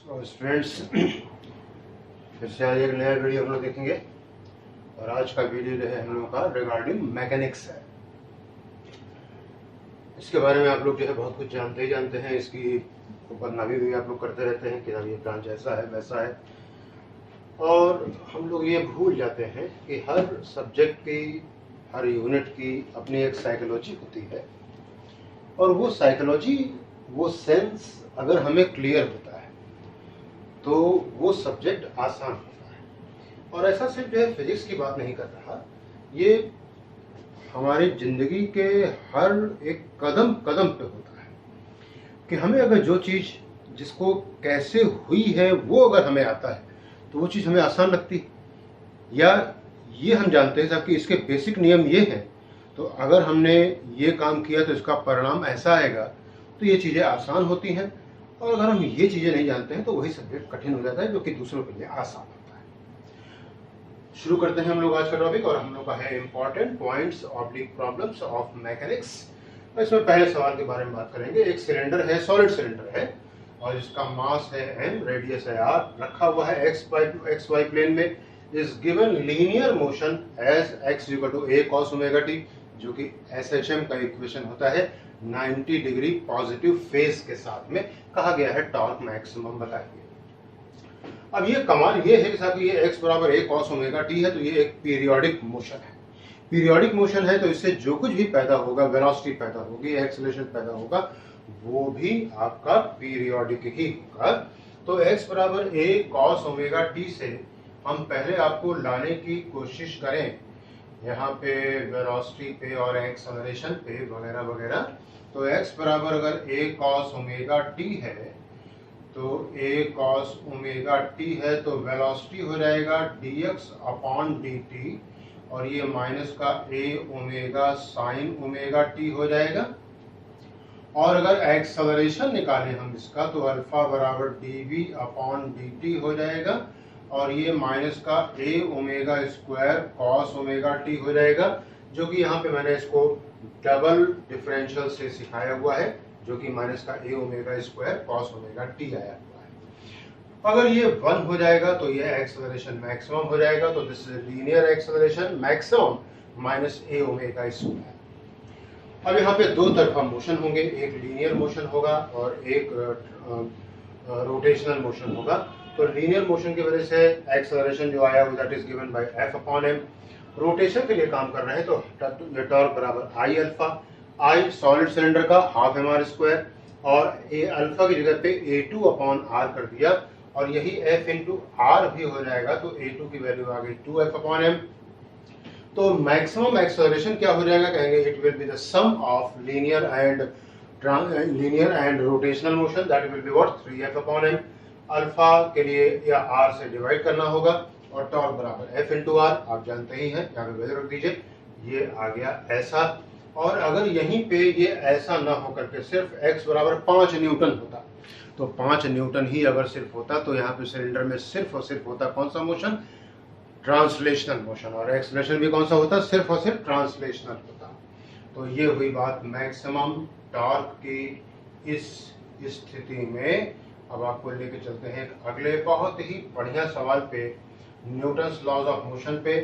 और स्टूडेंट्स फिर से आज एक नया वीडियो हम लोग देखेंगे और आज का वीडियो जो है हम लोगों का रिगार्डिंग मैकेनिक्स है। इसके बारे में आप लोग जो है बहुत कुछ जानते ही जानते हैं। इसकी बदनामी भी आप लोग करते रहते हैं कि ये ब्रांच ऐसा है वैसा है, और हम लोग ये भूल जाते हैं कि हर सब्जेक्ट की हर यूनिट की अपनी एक साइकोलॉजी होती है, और वो साइकोलॉजी वो सेंस अगर हमें क्लियर होता है तो वो सब्जेक्ट आसान होता है। और ऐसा सिर्फ जो है फिजिक्स की बात नहीं कर रहा, ये हमारी जिंदगी के हर एक कदम कदम पे होता है कि हमें अगर जो चीज़ जिसको कैसे हुई है वो अगर हमें आता है तो वो चीज़ हमें आसान लगती है, या ये हम जानते हैं कि इसके बेसिक नियम ये हैं, तो अगर हमने ये काम किया तो इसका परिणाम ऐसा आएगा, तो ये चीज़ें आसान होती हैं। और अगर हम ये चीज़ें नहीं जानते हैं तो वही सब्जेक्ट कठिन हो जाता है, जो कि दूसरों के लिए आसान होता है। शुरू करते हैं हम लोग आज का टॉपिक, और हम लोग का है important points oblique problems of mechanics. तो इसमें पहले सवाल के बारे में बात करेंगे। एक सिलेंडर है, सॉलिड सिलेंडर है, और इसका मास है m, रेडियस है r, रखा हुआ है एक्स वाई प्लेन में, is given linear motion as x = a cos ωt, जो कि SHM का इक्वेशन होता है 90 डिग्री पॉजिटिव फेज के साथ में। कहा गया है टॉर्क मैक्सिमम बताइए। अब ये कमाल ये है कि साहब ये x = a cos ωt है, तो ये एक पीरियोडिक मोशन है। पीरियोडिक मोशन है तो इससे जो कुछ भी पैदा होगा, वेलोसिटी पैदा होगी, एक्सेलरेशन पैदा होगा, वो भी आपका पीरियोडिक ही होगा। तो x = a cos ωt से हम पहले आपको लाने की कोशिश करें यहाँ पे वेलोसिटी पे और एक्सेलरेशन पे वगैरह वगैरह। तो x बराबर अगर a cos ωt है तो a cos ωt है तो वेलोसिटी हो जाएगा dx/dt, और ये माइनस का a ओमेगा sin ωt हो जाएगा। और अगर एक्सेलरेशन निकालें हम इसका तो अल्फा बराबर dv/dt हो जाएगा, और ये माइनस का a omega square cos ωt हो जाएगा, जो कि यहाँ पे मैंने इसको डबल डिफरेंशियल से सिखाया हुआ है, जो कि माइनस का a omega square cos ωt आया हुआ है। अगर ये 1 हो जाएगा तो ये एक्सेलरेशन मैक्सिमम हो जाएगा, तो this is linear acceleration maximum minus a omega square. अब यहाँ पे दो तरफा मोशन होंगे, एक लीनियर मोशन होगा और एक रोटेशनल मोशन होगा। तो लीनियर मोशन की वजह से एक्सेलरेशन जो आया वो that is given by F/m। Rotation के लिए काम कर रहे हैं तो टॉर्क बराबर I alpha. I solid cylinder का ½ mr², और a अल्फा की जगह पे A2/r कर दिया, और यही F × r भी हो जाएगा, तो A2 की वैल्यू आ गई 2F/m। तो मैक्सिमम एक्सेलरेशन क्या हो जाएगा, कहेंगे it will be the sum of linear and rotational motion, that will be what 3F/m। Alpha के लिए या r से डिवाइड करना होगा, और टॉर्क बराबर F × r, आप जानते ही हैं, यहाँ पे वैल्यू रख दीजिए, ये आ गया ऐसा। और अगर यहीं पे ये ऐसा ना हो करके सिर्फ x बराबर 5 न्यूटन होता, तो 5 न्यूटन ही अगर सिर्फ होता तो यहाँ पे सिलेंडर में सिर्फ और सिर्फ होता कौन सा मोशन, ट्रांसलेशनल मोशन, और एक्सेलरेशन भी कौन सा होता, सिर्फ और सिर्फ ट्रांसलेशनल होता। तो ये हुई बात मैक्सिमम टॉर्क की इस स्थिति में। अब आपको लेके चलते हैं एक अगले बहुत ही बढ़िया सवाल पे, न्यूटन्स लॉज ऑफ मोशन पे।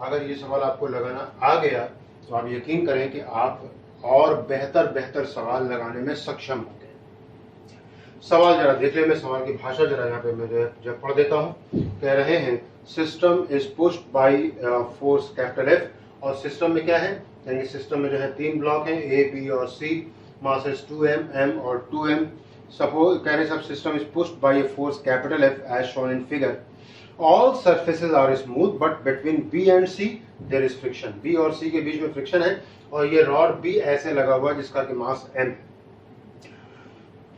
अगर ये सवाल आपको लगाना आ गया तो आप यकीन करें कि आप और बेहतर सवाल लगाने में सक्षम होंगे। सवाल जरा देख ले, मैं सवाल की भाषा जरा यहाँ पे मैं जब पढ़ देता हूँ। कह रहे हैं system is pushed by force F, और सिस्टम में क्या है, यानी सिस्टम में जो है 3 ब्लॉक हैं A, B और C, mass is 2m, m और 2m। सपोज कह रहे सब system is pushed by a force F as shown in figure. All surfaces are smooth but between B and C there is friction. B और C के बीच में friction है, और ये रॉड B ऐसे लगा हुआ है जिसका कि मास m है।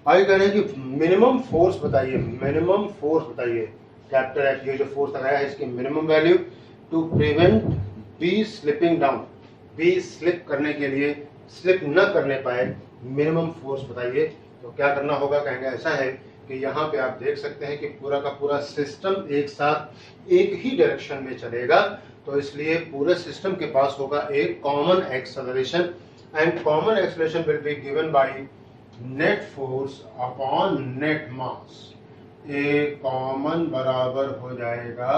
आगे कह रहे हैं कि मिनिमम फोर्स बताइए, मिनिमम फोर्स बताइए कैपिटल F, ये जो फोर्स लगाया है इसकी minimum value to prevent B slipping down. B slip करने के लिए, स्लिप न करने पाए, मिनिमम फोर्स बताइए। तो क्या करना होगा, कहेंगे ऐसा है कि यहाँ पे आप देख सकते हैं कि पूरा का पूरा सिस्टम एक साथ एक ही डायरेक्शन में चलेगा, तो इसलिए पूरे सिस्टम के पास होगा एक common acceleration, and common acceleration will be given by net force upon net mass. A common बराबर हो जाएगा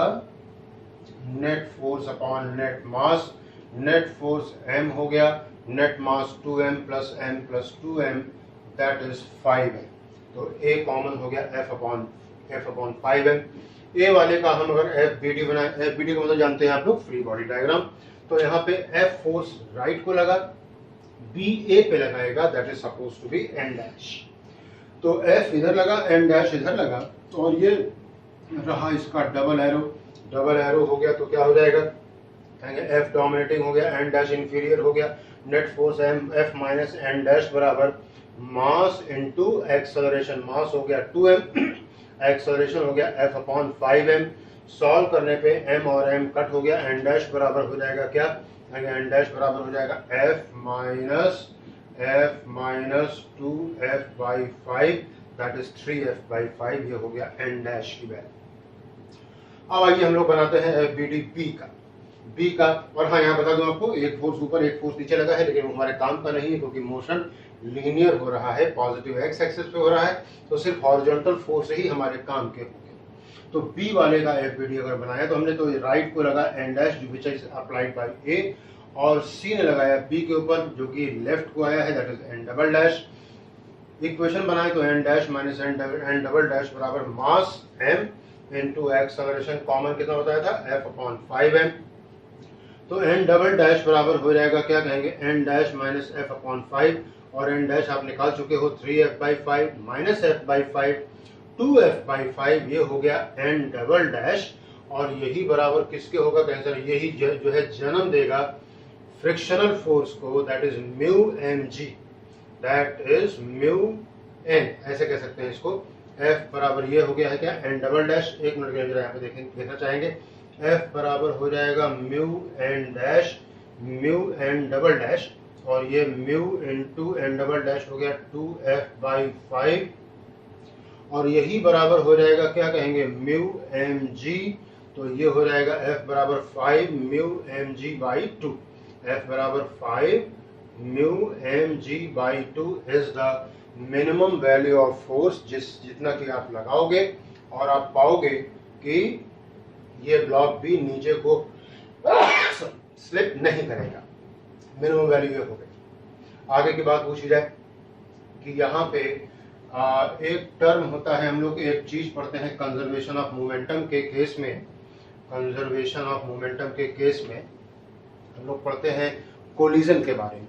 नेट फोर्स अपॉन नेट मास। नेट फोर्स m हो गया, net mass 2m plus m plus 2m that is 5m। तो a common हो गया f upon 5m। a वाले का हम अगर FBD बनाए, FBD का मतलब जानते हैं आप लोग, फ्री बॉडी डायग्राम। तो यहाँ पे F फोर्स राइट को लगा, B A पे लगाएगा, that is suppose to be n dash. तो F इधर लगा, n डैश इधर लगा, और ये रहा इसका डबल एरो। डबल एरो हो गया तो क्या हो जाएगा, कहेंगे F डोमिनेटिंग हो गया, n डैश इंफीरियर हो गया। Net force F minus n dash बराबर मास इंटू एक्सेलरेशन। मास हो गया 2m, एक्सेलरेशन हो गया F अपॉन 5m। सॉल्व करने पे m और m कट हो गया, n डैश बराबर हो जाएगा क्या, n डैश बराबर हो जाएगा f minus 2f by 5 that is 3f by 5। ये हो गया n डैश की वैल्यू। अब आइए हम लोग बनाते हैं FBD B का। और हाँ, यहाँ बता दूं आपको, एक फोर्स ऊपर एक फोर्स नीचे लगा है, लेकिन वो हमारे काम का नहीं है क्योंकि मोशन लीनियर हो रहा है, पॉजिटिव एक्स एक्सिस पे हो रहा है, तो सिर्फ हॉरिजॉन्टल फोर्स ही हमारे काम के होंगे। तो B वाले का FBD अगर बनाया तो हमने तो राइट को लगा n dash which is applied by A, और C ने लगाया B के ऊपर जो कि लेफ्ट को आया है, that is n double dash. Equation बनाए तो n dash minus n double dash बराबर मास m इंटू एक्सेलरेशन, कॉमन कितना बताया था, F अपॉन 5m। तो n डबल डैश बराबर हो जाएगा क्या, कहेंगे n dash minus f upon 5, और n डैश आप निकाल चुके हो 3f by 5 minus f by 5 2f by 5, ये हो गया n डबल डैश। और यही बराबर किसके होगा, कहें सर यही जो है जन्म देगा फ्रिक्शनल फोर्स को, that is mu mg, that is mu n, ऐसे कह सकते हैं इसको। F बराबर ये हो गया है क्या, n डबल डैश। एक मिनट के लिए यहाँ पे देखना चाहेंगे, F बराबर हो जाएगा mu n dash, mu n double dash, और ये mu into n double dash हो गया 2f बाई 5, और यही बराबर हो जाएगा क्या, कहेंगे म्यू mg। तो ये हो जाएगा F बराबर 5 म्यू mg बाई 2। F बराबर 5 mu mg by 2 is the minimum value of force, जितना कि आप लगाओगे और आप पाओगे कि ये ब्लॉक भी नीचे को स्लिप नहीं करेगा। मिनिमम वैल्यू ये हो गई। आगे की बात पूछी जाए कि यहाँ पे एक टर्म होता है, हम लोग एक चीज पढ़ते हैं कंजर्वेशन ऑफ मोमेंटम के केस में। कंजर्वेशन ऑफ मोमेंटम के केस में हम लोग पढ़ते हैं कोलिजन के बारे में।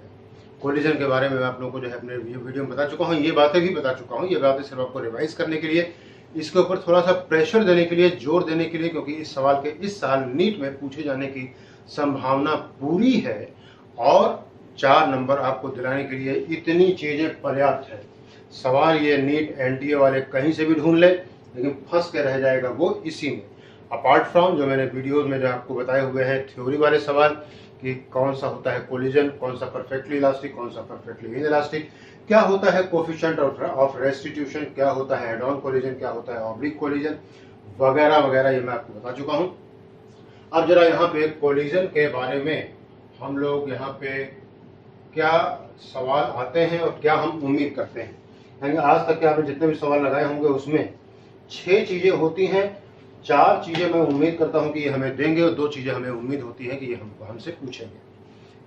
कोलिजन के बारे में मैं आप लोगों को जो है अपने वीडियो में बता चुका हूँ, ये बातें भी बता चुका हूँ। ये बातें सिर्फ आपको रिवाइज करने के लिए, इसके ऊपर थोड़ा सा प्रेशर देने के लिए, जोर देने के लिए, क्योंकि इस सवाल के इस साल नीट में पूछे जाने की संभावना पूरी है, और 4 नंबर आपको दिलाने के लिए इतनी चीजें पर्याप्त है। सवाल ये नीट NTA वाले कहीं से भी ढूंढ ले, लेकिन फंस के रह जाएगा वो इसी में। अपार्ट फ्रॉम जो मैंने वीडियोज में जो आपको बताए हुए हैं थ्योरी वाले सवाल कि कौन सा होता है कोलिजन, कौन सा परफेक्टली इलास्टिक, कौन सा परफेक्टली इनइलास्टिक, क्या होता है कोफिशिएंट ऑफ रेस्टिट्यूशन, क्या होता है हेड ऑन कोलिजन, क्या होता है ऑब्लिक कोलिजन, वगैरह वगैरह, ये मैं आपको बता चुका हूं। अब जरा यहाँ पे कोलिजन के बारे में हम लोग यहाँ पे क्या सवाल आते हैं और क्या हम उम्मीद करते हैं। आज तक के आपने जितने भी सवाल लगाए होंगे उसमें 6 चीजें होती हैं, 4 चीजें मैं उम्मीद करता हूं कि ये हमें देंगे, और 2 चीजें हमें उम्मीद होती है कि ये हमसे पूछेंगे।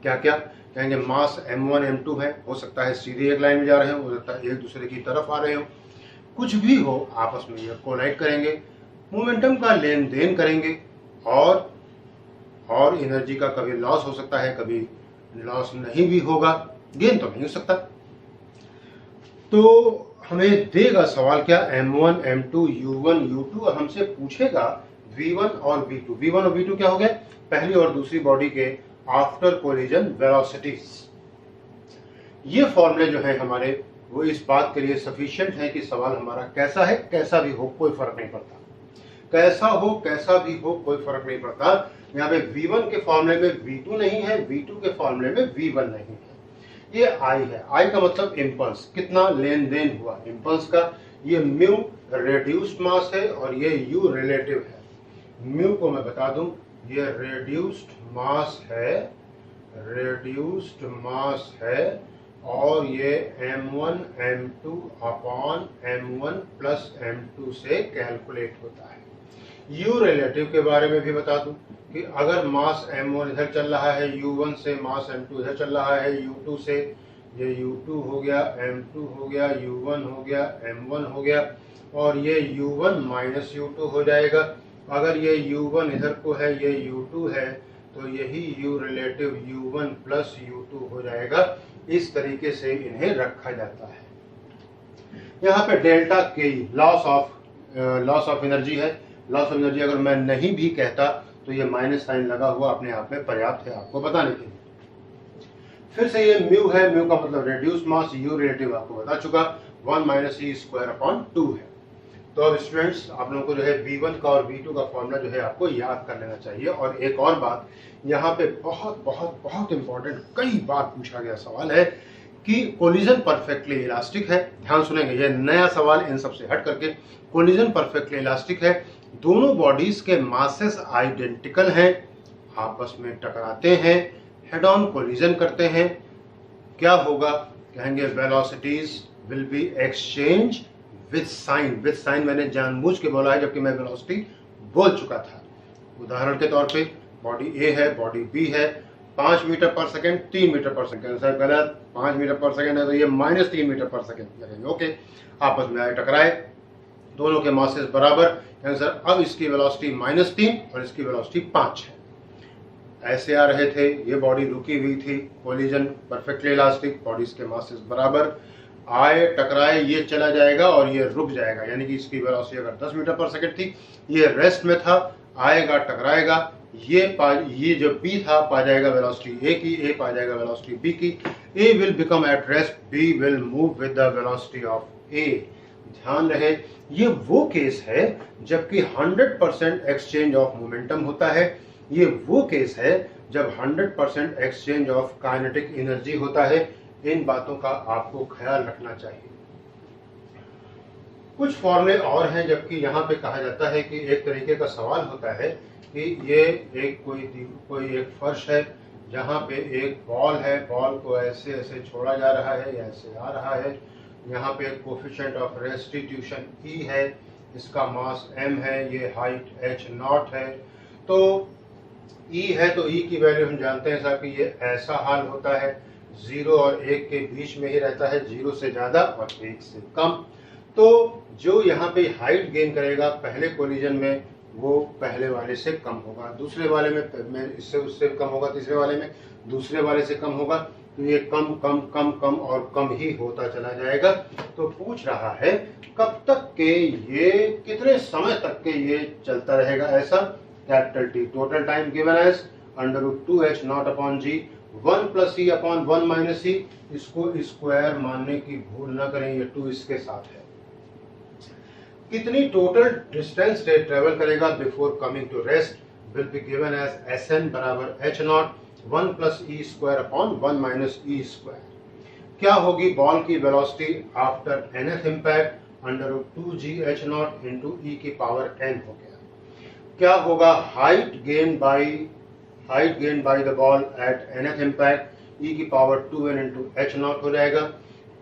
क्या क्या कहेंगे, मास m1 m2 है, हो सकता है सीधे एक लाइन में जा रहे हो सकता है एक दूसरे की तरफ आ रहे हो, कुछ भी हो आपस में ये कोलाइड करेंगे, मोमेंटम का लेन देन करेंगे, और एनर्जी का कभी लॉस हो सकता है, कभी लॉस नहीं भी होगा, गेन तो नहीं हो सकता। तो हमें देगा सवाल क्या, m1 m2 u1 u2, और हमसे पूछेगा v1 और v2। v1 और v2 क्या हो गए, पहली और दूसरी बॉडी के आफ्टर कोलिजन वेलोसिटीज। ये फॉर्मूले जो है हमारे, वो इस बात के लिए सफिशिएंट है कि सवाल हमारा कैसा है, कैसा भी हो कोई फर्क नहीं पड़ता, कैसा हो कैसा भी हो कोई फर्क नहीं पड़ता। यहाँ पे v1 के फॉर्मूले में v2 नहीं है, v2 के फॉर्मूले में v1 नहीं है, ये I है। I का मतलब इम्पल्स, कितना लेन देन हुआ इम्पल्स का। ये म्यू रेड्यूस्ड मास है और ये u रिलेटिव है। म्यू को मैं बता दूं, ये रेड्यूस्ड मास है, और ये m1 m2 upon m1 plus m2 से कैलकुलेट होता है। U रिलेटिव के बारे में भी बता दूं कि अगर मास m1 इधर चल रहा है U1 से, मास m2 इधर चल रहा है U2 से, ये U2 हो गया, m2 हो गया, U1 हो गया, m1 हो गया, और ये U1 माइनस U2 हो जाएगा। अगर ये U1 इधर को है, ये U2 है, तो यही U relative U1 plus U2 हो जाएगा। इस तरीके से इन्हें रखा जाता है। यहाँ पे डेल्टा के लॉस ऑफ एनर्जी है। लॉस ऑफ एनर्जी अगर मैं नहीं भी कहता तो ये माइनस साइन लगा हुआ अपने आप में पर्याप्त है आपको बताने के लिए। फिर से ये म्यू है, म्यू का मतलब रेड्यूस मास, यू रिलेटिव आपको बता चुका, 1 माइनस ई स्क्वायर अपॉन 2 है। तो अब स्टूडेंट्स आप लोगों को जो है V1 का और V2 का फॉर्मूला जो है आपको याद कर लेना चाहिए। और एक और बात यहाँ पे बहुत बहुत बहुत इंपॉर्टेंट, कई बार पूछा गया सवाल है कि कोलिजन परफेक्टली इलास्टिक है। ध्यान सुनेंगे, ये नया सवाल इन सब से हट करके। कोलिजन परफेक्टली इलास्टिक है, दोनों बॉडीज के मासेस आइडेंटिकल हैं, आपस में टकराते हैं, हेड ऑन कोलिजन करते हैं, क्या होगा? कहेंगे velocities will be exchange with sign. With sign मैंने जानबूझ के बोला है जबकि मैं वेलोसिटी बोल चुका था। उदाहरण के तौर पे बॉडी ए है, बॉडी बी है, 5 मीटर पर सेकेंड, 3 मीटर पर सेकेंड। सर गलत, 5 मीटर पर सेकेंड है तो ये माइनस 3 मीटर पर सेकेंड लगेंगे। ओके, आपस में आए टकराए, दोनों के मासेस बराबर, सर अब इसकी वेलोसिटी -3 और इसकी वेलोसिटी 5 है। ऐसे आ रहे थे, ये बॉडी रुकी हुई थी, कोलिजन परफेक्टली इलास्टिक, बॉडीज के मासेस बराबर, आए टकराए, ये चला जाएगा और ये रुक जाएगा। यानी कि इसकी वेलोसिटी अगर 10 मीटर पर सेकेंड थी, ये रेस्ट में था, आएगा टकराएगा, ये जो B था पा जाएगा वेलोसिटी A की, A पा जाएगा वेलोसिटी B की, A will become at rest, B will move with the velocity of A। ध्यान रहे, ये वो केस है जबकि 100% एक्सचेंज ऑफ मोमेंटम होता है, ये वो केस है जब 100% एक्सचेंज ऑफ काइनेटिक एनर्जी होता है। इन बातों का आपको ख्याल रखना चाहिए। कुछ फॉर्मूले और हैं, जबकि यहाँ पे कहा जाता है कि एक तरीके का सवाल होता है कि ये एक कोई एक फर्श है जहाँ पे एक बॉल है, बॉल को ऐसे ऐसे छोड़ा जा रहा है, ऐसे आ रहा है, यहाँ पे एक कोफिशिएंट ऑफ रेस्टिट्यूशन E है, इसका मास m है, ये हाइट h0 है। तो E है तो E की वैल्यू हम जानते हैं साहब कि ये ऐसा हाल होता है, 0 और 1 के बीच में ही रहता है, 0 से ज़्यादा और 1 से कम। तो जो यहाँ पे हाइट गेन करेगा पहले कोलिजन में वो पहले वाले से कम होगा, दूसरे वाले में इससे उससे कम होगा, तीसरे वाले में दूसरे वाले से कम होगा। तो ये कम कम कम कम और कम ही होता चला जाएगा। तो पूछ रहा है कब तक के ये, कितने समय तक के ये चलता रहेगा ऐसा। Capital T total time given as √2h0 upon G, 1 plus E upon 1 minus E। इसको स्क्वायर मानने की भूल ना करें, ये 2 इसके साथ है। कितनी टोटल डिस्टेंस ट्रेवल करेगा before coming to rest will be given as Sn बराबर h0, 1 plus E square upon 1 minus E square. क्या होगी बॉल की velocity after nth impact, √2gh0 into E की पावर n हो गया। क्या होगा height gain by the ball at nth impact, E की पावर 2n इंटू h0 हो जाएगा।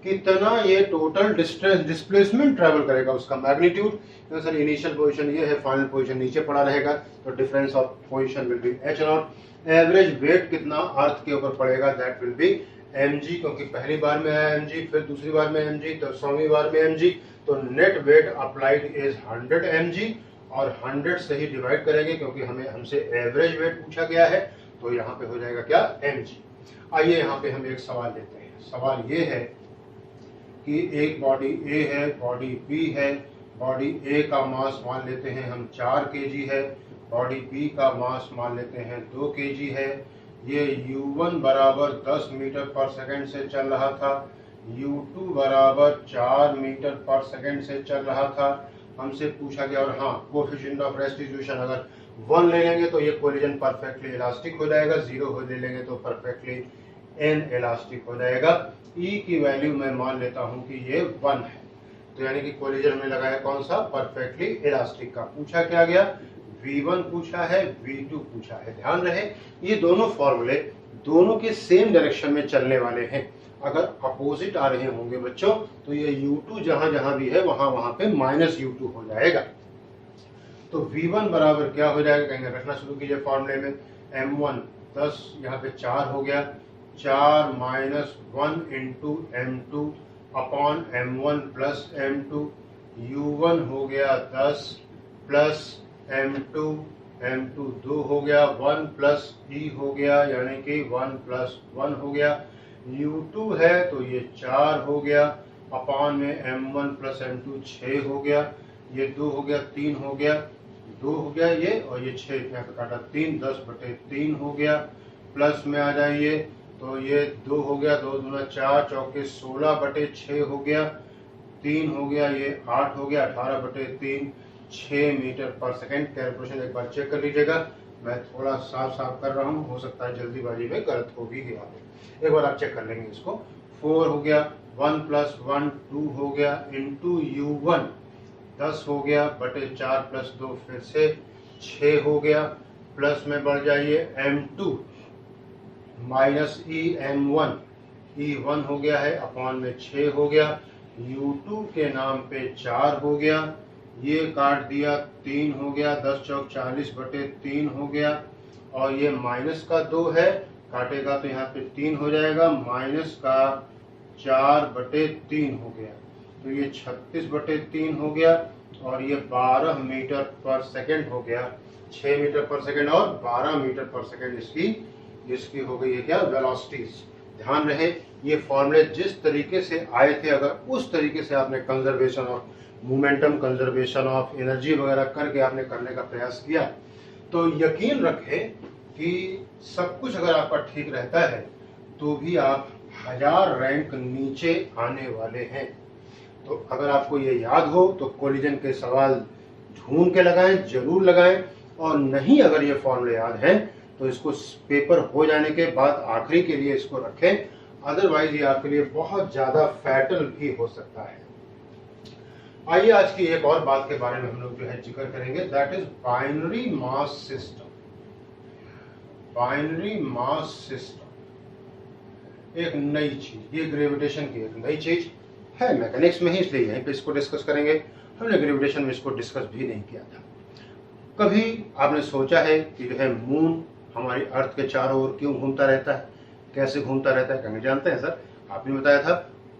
कितना ये टोटल डिस्प्लेसमेंट ट्रेवल करेगा, उसका मैग्नीट्यूड। तो सर इनिशियल पोजीशन ये है, फाइनल पोजीशन नीचे पड़ा रहेगा, तो difference of position will be h0। Average weight कितना अर्थ के ऊपर पड़ेगा, दैट विल बी mg, क्योंकि पहली बार में आया mg, फिर दूसरी बार में mg, तो 100वीं बार में mg। तो net weight applied is 100 mg, और 100 से ही डिवाइड करेंगे क्योंकि हमसे एवरेज वेट पूछा गया है, तो यहाँ पे हो जाएगा क्या, mg। आइए यहाँ पे हम एक सवाल लेते हैं। सवाल ये है कि एक बॉडी A है, बॉडी B है, बॉडी A का मास मान लेते हैं हम 4 kg है, बॉडी B का मास मान लेते हैं 2 kg है। ये U1 बराबर 10 मीटर पर सेकंड से चल रहा था, U2 बराबर 4 मीटर पर सेकंड से चल रहा था। हमसे पूछा गया, और हाँ कोफिशिएंट ऑफ रेस्टिट्यूशन अगर 1 ले लेंगे तो ये कोलिजन परफेक्टली इलास्टिक हो जाएगा, 0 ले लेंगे तो परफेक्टली इन इलास्टिक हो जाएगा। E की वैल्यू मैं मान लेता हूं कि ये 1 है, तो यानी कि कोलिजन में लगाया कौन सा, परफेक्टली इलास्टिक का। पूछा क्या गया, V1 पूछा है, V2 पूछा है। ध्यान रहे ये दोनों फॉर्मूले दोनों के सेम डायरेक्शन में चलने वाले हैं। अगर अपोजिट आ रहे होंगे बच्चों तो ये U2 जहां जहां भी है वहां पे -U2 हो जाएगा। तो V1 बराबर क्या हो जाएगा, कहेंगे रखना शुरू कीजिए फॉर्मूले में। M1 10 यहाँ पे 4 हो गया, 4 minus 1 into M2 upon M1 plus M2। U1 हो गया 10 प्लस M2, M2 2 हो गया, 1 प्लस E हो गया यानी कि 1 प्लस 1 हो गया। U2 है तो ये 4 हो गया, अपॉन में M1 प्लस M2 6 हो गया, ये 2 हो गया, 3 हो गया, 2 हो गया ये, और ये 6 यहाँ पे काटा 3, 10/3 हो गया। प्लस में आ जाइए तो ये 2 हो गया, 2 दूना 4, चौके 16/6 हो गया, 3 हो गया, ये 8 हो गया, 18/3, 6 मीटर पर सेकेंड। कैलकुलेशन एक बार चेक कर लीजिएगा, मैं थोड़ा साफ साफ कर रहा हूँ, हो सकता है जल्दीबाजी में गलत हो भी गया हो, एक बार आप चेक कर लेंगे इसको। 4 हो गया, 1 प्लस 1 2 हो गया, इंटू U1 10 हो गया, बटे 4 प्लस 2 फिर से 6 हो गया। प्लस में बढ़ जाइए M2 minus E M1, E1 हो गया है, अपॉन में 6 हो गया, U2 के नाम पे 4 हो गया, ये काट दिया 3 हो गया, 10 चौक 40/3 हो गया, और ये माइनस का 2 है, काटेगा तो यहाँ पे 3 हो जाएगा, माइनस का 4/3 हो गया, तो ये 36/3 हो गया, और ये 12 मीटर पर सेकेंड हो गया। 6 मीटर पर सेकेंड और 12 मीटर पर सेकेंड इसकी हो गई है क्या, वेलोसिटीज। ध्यान रहे ये फॉर्मूले जिस तरीके से आए थे, अगर उस तरीके से आपने conservation of momentum, conservation of energy वगैरह करके आपने करने का प्रयास किया, तो यकीन रखें कि सब कुछ अगर आपका ठीक रहता है तो भी आप 1000 रैंक नीचे आने वाले हैं। तो अगर आपको ये याद हो तो कोलिजन के सवाल ढूंढ के लगाएं, जरूर लगाएं, और नहीं अगर ये फॉर्मूले याद हैं तो इसको पेपर हो जाने के बाद आखिरी के लिए इसको रखें, अदरवाइज ये आपके लिए बहुत ज्यादा फैटल भी हो सकता है। आइए आज की एक और बात के बारे में हम लोग जो है जिक्र करेंगे, that is binary mass system. Binary mass system एक नई चीज, ये ग्रेविटेशन की एक नई चीज है, मैकेनिक्स में ही, इसलिए यहीं पे इसको डिस्कस करेंगे। हमने ग्रेविटेशन में इसको डिस्कस भी नहीं किया था। कभी आपने सोचा है कि जो है मून हमारी अर्थ के चारों ओर क्यों घूमता रहता है, कैसे घूमता रहता है? कहीं जानते हैं सर, आपने बताया था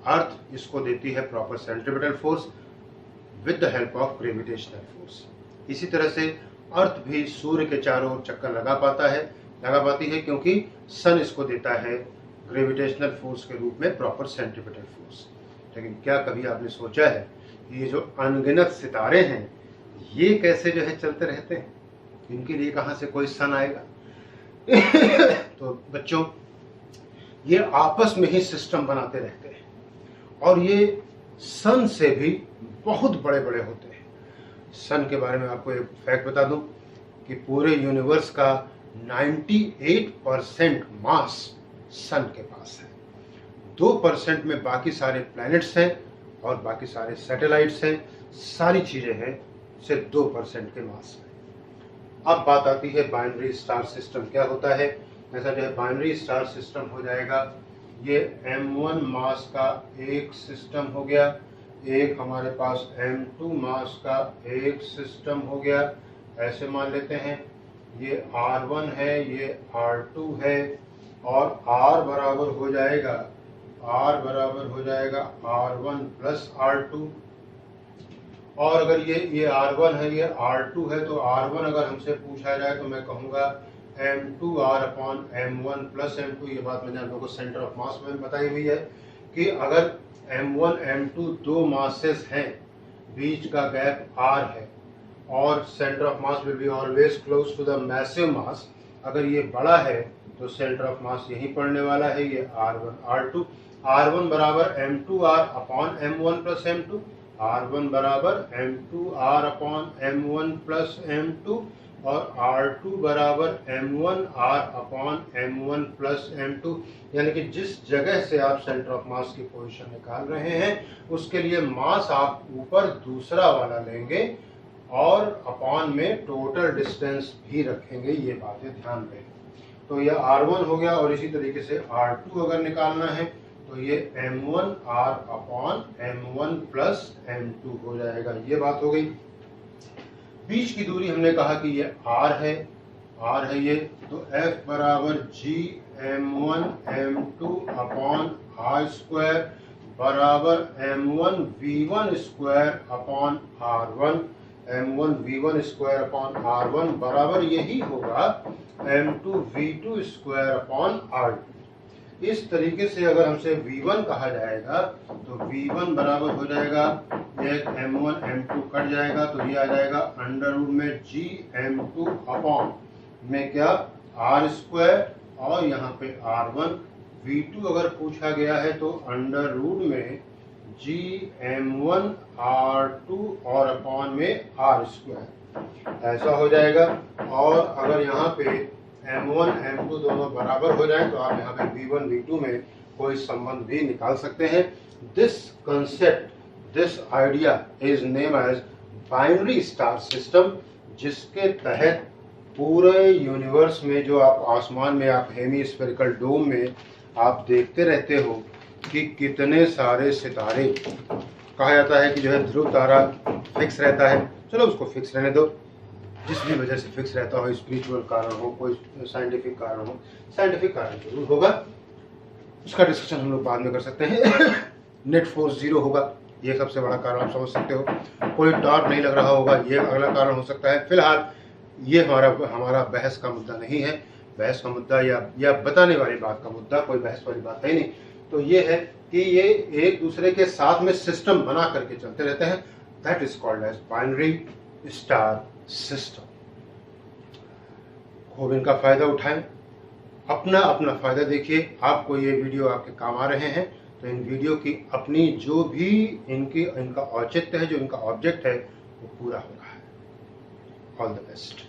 अर्थ इसको देती है proper centripetal force with the help of gravitational force. इसी तरह से अर्थ भी सूर्य के चारों ओर चक्कर लगा पाती है क्योंकि सन इसको देता है ग्रेविटेशनल फोर्स के रूप में प्रॉपर सेंट्रीपिटल फोर्स। लेकिन क्या कभी आपने सोचा है कि ये जो अनगिनत सितारे हैं ये कैसे जो है चलते रहते हैं, इनके लिए कहाँ से कोई सन आएगा? तो बच्चों ये आपस में ही सिस्टम बनाते रहते हैं, और ये सन से भी बहुत बड़े बड़े होते हैं। सन के बारे में आपको एक फैक्ट बता दूं कि पूरे यूनिवर्स का 98% मास सन के पास है। 2% में बाकी सारे प्लैनेट्स हैं और बाकी सारे सैटेलाइट्स हैं, सारी चीजें हैं, सिर्फ 2% के मास में। अब बात आती है बाइनरी स्टार सिस्टम क्या होता है। ऐसा जो है बाइनरी स्टार सिस्टम हो जाएगा, ये M1 मास का एक सिस्टम हो गया, एक हमारे पास M2 मास का एक सिस्टम हो गया, ऐसे मान लेते हैं। ये R1 है, ये R2 है, और R बराबर हो जाएगा R1 प्लस R2। और अगर ये R1 है, ये R2 है, तो R1 अगर हमसे पूछा जाए तो मैं कहूँगा M2R upon M1 plus M2। ये बात मैंने आप लोगों को सेंटर ऑफ मास में बताई हुई है कि अगर M1 M2 दो मासेस हैं, बीच का गैप R है, और centre of mass will be always close to the massive mass. अगर ये बड़ा है तो सेंटर ऑफ मास यहीं पड़ने वाला है, ये R1 R2। R1 बराबर M2R upon M1 plus M2, R1 बराबर M2R upon M1 plus M2, और R2 बराबर M1R upon M1 plus M2। यानी कि जिस जगह से आप सेंटर ऑफ मास की पोजीशन निकाल रहे हैं उसके लिए मास आप ऊपर दूसरा वाला लेंगे और अपॉन में टोटल डिस्टेंस भी रखेंगे, ये बातें ध्यान रखें। तो यह R1 हो गया, और इसी तरीके से R2 अगर निकालना है तो ये m1 r upon m1 plus m2 हो जाएगा। ये बात हो गई। बीच की दूरी हमने कहा कि ये r है ये, तो F बराबर g m1 m2 upon r square बराबर m1 v1 square upon r1, m1 v1 square upon r1 बराबर यही होगा m2 v2 square upon r2। इस तरीके से अगर हमसे v1 कहा जाएगा तो v1 बराबर हो जाएगा, एक m1 m2 कट जाएगा तो ये आ जाएगा अंडर रूट में g m2 अपॉन में क्या r स्क्वायर और यहाँ पे r1। v2 अगर पूछा गया है तो अंडर रूट में g m1 r2 और अपॉन में r स्क्वायर, ऐसा हो जाएगा। और अगर यहाँ पे m1 m2 दोनों बराबर हो जाए तो आप यहाँ पे v1 v2 में कोई संबंध भी निकाल सकते हैं। This concept, this idea is name as binary star system, जिसके तहत पूरे यूनिवर्स में जो आप आसमान में आप हेमीस्फेरिकल डोम में आप देखते रहते हो कि कितने सारे सितारे, कहा जाता है कि जो है ध्रुव तारा फिक्स रहता है। चलो उसको फिक्स रहने दो, जिस भी वजह से फिक्स रहता हो, स्पिरिचुअल कारण हो, कोई साइंटिफिक कारण हो, साइंटिफिक कारण जरूर होगा, उसका डिस्कशन हम लोग बाद में कर सकते हैं। नेट फोर्स 0 होगा, ये सबसे बड़ा कारण आप समझ सकते हो। कोई डॉट नहीं लग रहा होगा, ये अगला कारण हो सकता है। फिलहाल ये हमारा बहस का मुद्दा नहीं है। बहस का मुद्दा या बताने वाली बात का मुद्दा, कोई बहस वाली बात है नहीं। तो ये है कि ये एक दूसरे के साथ में सिस्टम बना करके चलते रहते हैं। That is called as binary star system. खूब इनका फायदा उठाएं, अपना अपना फायदा देखिए। आपको ये वीडियो आपके काम आ रहे हैं तो इन वीडियो की अपनी जो भी इनका औचित्य है, जो इनका ऑब्जेक्ट है, वो पूरा हो रहा है। All the best.